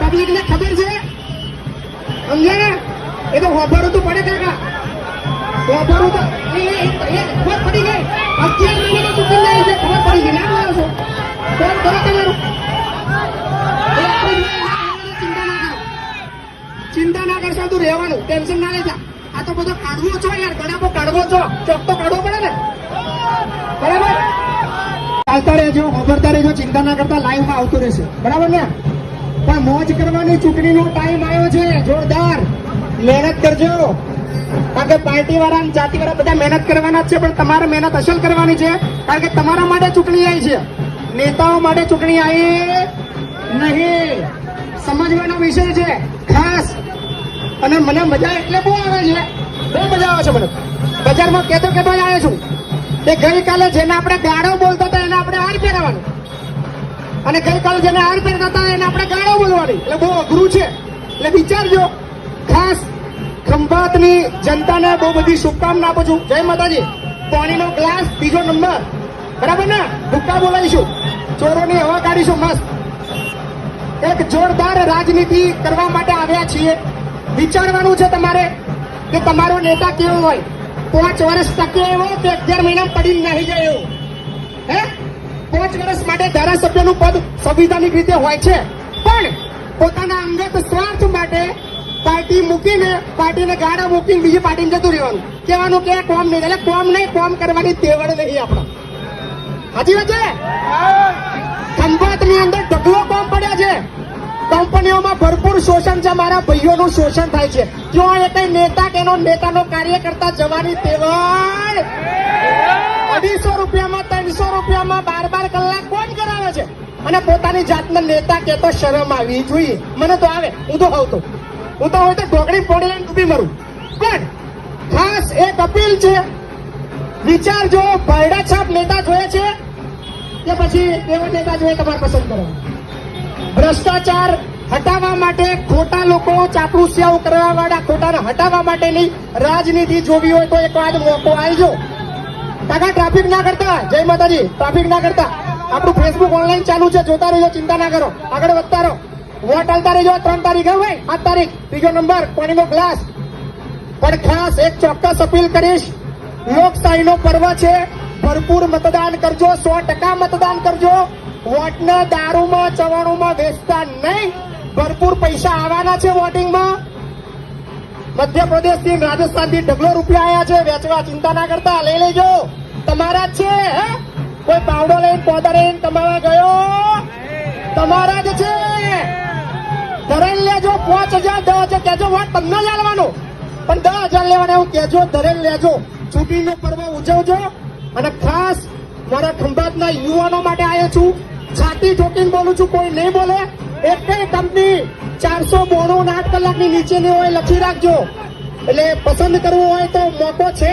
Public ને ખબર છે, સમજ્યા ને? એ તો વાપરવું તો પડે કાકા, વાપરવું તો ખબર પડી ગઈ. 11 મહિનાની ચૂંટણી જાય છે, ખબર પડી ગઈ. ના બોલો છો કોણ કરો તમારું? ચિંતા ના કરશો, તું રહેવાનું, ટેન્શન ના લેતા. આ તો બધો કાઢવો છો યાર, ગળાપો કાઢવો છો, ચોક તો કાઢવો પડે ને, બરાબર? ચાલતા રહેજો, ખબરતા રહેજો, ચિંતા ના કરતા, લાઈવમાં આવતું રહેશે, બરાબર ને? પણ મોજ કરવાની ચૂંટણીનો ટાઈમ આવ્યો છે, જોરદાર મહેનત કરજો. કારણ કે પાર્ટી વાળા અને જાતિ વાળા બધા મહેનત કરવાના જ છે, પણ તમારે મહેનત અસલ કરવાની છે. કારણ કે તમારા માટે ચૂંટણી આવી છે, નેતાઓ માટે ચૂંટણી આવી નહીં. સમજવાનો વિષય છે ખાસ. અને મને મજા એટલે બહુ આવે છે, બહુ મજા આવે છે મને. બજારમાં કહેતો આવ્યો છું કે ગઈકાલે જેને આપણે ગાળો બોલતા હતા એને આપણે હાર પહેરવાનું, અને ગઈકાલે જેને હાર પહેરતા હતા એને આપણે ગાળો બોલવાની. એટલે બહુ અઘરું છે. એટલે વિચારજો. ખાસ ખંભાતની જનતાને બહુ બધી શુભકામના આપું છું. જય માતાજી. પાણીનો ગ્લાસ 3જો નંબર, બરાબર ને? ભૂક્કા બોલાવીશું, ચોરોની હવા કાઢીશું મસ્ત. એક જોરદાર રાજનીતિ કરવા માટે આવ્યા છીએ. વિચારવાનું છે તમારે કે તમારો નેતા કેવો હોય. 5 વર્ષ ટકે એવો કે 11 મહિના પડીને નાહી જાય એવો? હે? 5 વર્ષ માટે ધારાસભ્યનું પદ સંવિધાનિક રીતે હોય છે, પણ પોતાના અંગત સ્વાર્થ માટે પાર્ટી મૂકીને, પાર્ટીને ગાડા મૂકીને બીજી પાર્ટીને જતું રહેવાનું, કહેવાનું કે કોમ નહીં. એટલે કોમ નહીં, કોમ કરવાની તેવડ નહીં આપણા. સાચી વાત છે? ખંભાતની અંદર ઢગલો કોમ પડ્યા છે. કંપનીઓમાં ભરપૂર શોષણ છે, મારા ભાઈઓનું શોષણ થાય છે. ત્યાં એ કઈ નેતા કે નેતાનો કાર્યકર્તા જવાની તેવડ 250 રૂપિયામાં 300 રૂપિયામાં 12 કલાક કોણ કરાવે છે? અને પોતાની જાતને નેતા કહેતો શરમ આવી જોઈએ. મને તો આવે, હું તો હોય તો ઢોકળી ફોડી લઈને ડૂબી મરું. પણ ખાસ એક અપીલ છે, વિચારજો. ભરડા છાપ નેતા જોઈએ છે કે પછી એવા નેતા જોઈએ તમારે પસંદ કરવા? ભ્રષ્ટાચાર હટાવવા માટે, ખોટા લોકો ચાપલુસિયાઓ કરવા વાળા ખોટાને હટાવવા માટેની રાજનીતિ જોવી હોય તો એક વાર મોકો આવજો. કાકા ટ્રાફિક ના કરતા, જય માતાજી, ટ્રાફિક ના કરતા. આપણું ફેસબુક ઓનલાઈન ચાલુ છે, જોતા રહેજો, ચિંતા ના કરો, આગળ વધતા રહો. વોટ આલતા રહેજો. 3 તારીખે હોય, 8 તારીખ 3જો નંબર, પાણીનો ગ્લાસ. પણ ખાસ એક ચોક્કસ અપીલ કરીશ, લોકશાહીનો પર્વ છે, ભરપૂર મતદાન કરજો, 100% મતદાન કરજો. વોટને દારૂમાં ચવાણુમાં વેચતા નહીં. ભરપૂર પૈસા આવવાના છે વોટિંગમાં. મધ્યપ્રદેશથી, રાજસ્થાનથી ઢગલો રૂપિયા આવ્યા છે વેચવા. ચિંતા ના કરતા, લઈ લેજો, તમારા જ છે. હે? કોઈ પાવડો લઈને પોદા લઈને કમાવા ગયો? તમારા જ છે. ધરેલ લેજો. 5000 10,000 કહેજો, વોટ તમને જ આલવાનો, પણ 10,000 લેવાના એવું કહેજો. ધરેલ લેજો. ચૂંટણીનો પર્વ ઉજવજો. અને ખાસ મારા ખંભાતના યુવાનો માટે આવ્યો છું. છાતી ઠોકીને બોલું છું, કોઈ નહીં બોલે. એક કંપની 492 8 કલાકની નીચેની હોય, લખી રાખજો. એટલે પસંદ કરવું હોય તો મોકો છે.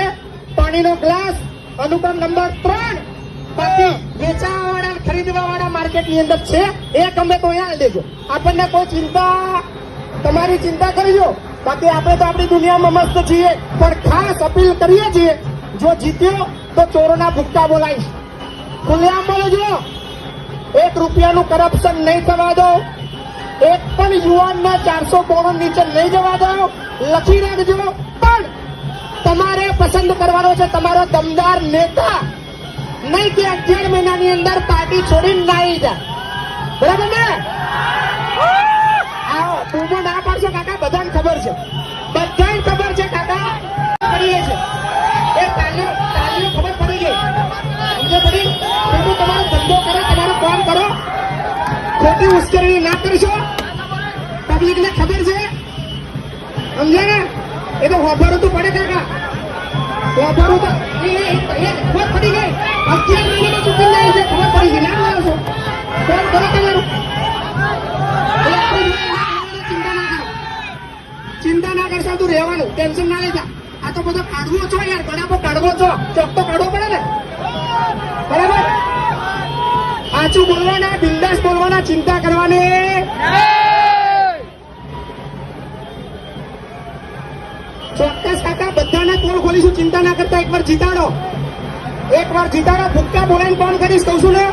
પાણીનો ગ્લાસ, અનુપમ નંબર 3. બાકી વેચાવા વાળા, ખરીદવા વાળા માર્કેટની અંદર છે. એ ગમે તો અહીંયા દેજો. આપણને કોઈ ચિંતા, તમારી ચિંતા કરજો. બાકી આપણે તો આપણી દુનિયામાં મસ્ત છીએ. પણ ખાસ અપીલ કરીએ છીએ, જો જીત્યો તો ચોરોના ભૂક્કા બોલાવીશ. ખુલ્લેઆમ બોલજો. 1 રૂપિયાનું કરપ્શન નહીં થવા દો. એક પણ યુવાનના 492 નીચે નહીં જવા દો. લખી રાખજો. પણ તમારે પસંદ કરવાનો છે તમારો દમદાર નેતા, નહીં કે 11 મહિનાની અંદર પાર્ટી છોડીને નાઈ જાય. બરાબર ને? આવો બૂમો ના પાડશો કાકા, બધાને ખબર છે, બધાને ખબર છે કાકા. કરીએ છે એ તાલીઓ ખબર પડી ગઈ. સમજે પડી? ખોટું તમારો ધંધો કરો, તમારું કામ કરો, ખોટી ઉશ્કેરણી ના કરશો. પબ્લિકને ખબર છે, સમજે ને? એ તો વાપરવું તો પડે કાકા, વાપરવું તો. ખબર પડી ગઈ. 11 મહિનાની ચૂંટણી જાય છે, ખબર પડી ગઈ. ના બોલો છો કોણ કરો તમારું? ચિંતા ના કરશો, તું રહેવાનું, ટેન્શન ના લેતા. આ તો બધો કાઢવો છો યાર, ગળાપો કાઢવો છો, ચોક તો કાઢવો પડે ને, બરાબર? સાચું બોલવાના, બિંદાસ બોલવાના, ચિંતા કરવાની. ચોક્કસ કાકા, બધાને પોલ ખોલીશું, ચિંતા ના કરતા. એકવાર જીતાડો, ભૂક્કા બોલાઈને કોણ કરીશ કહું છું ને.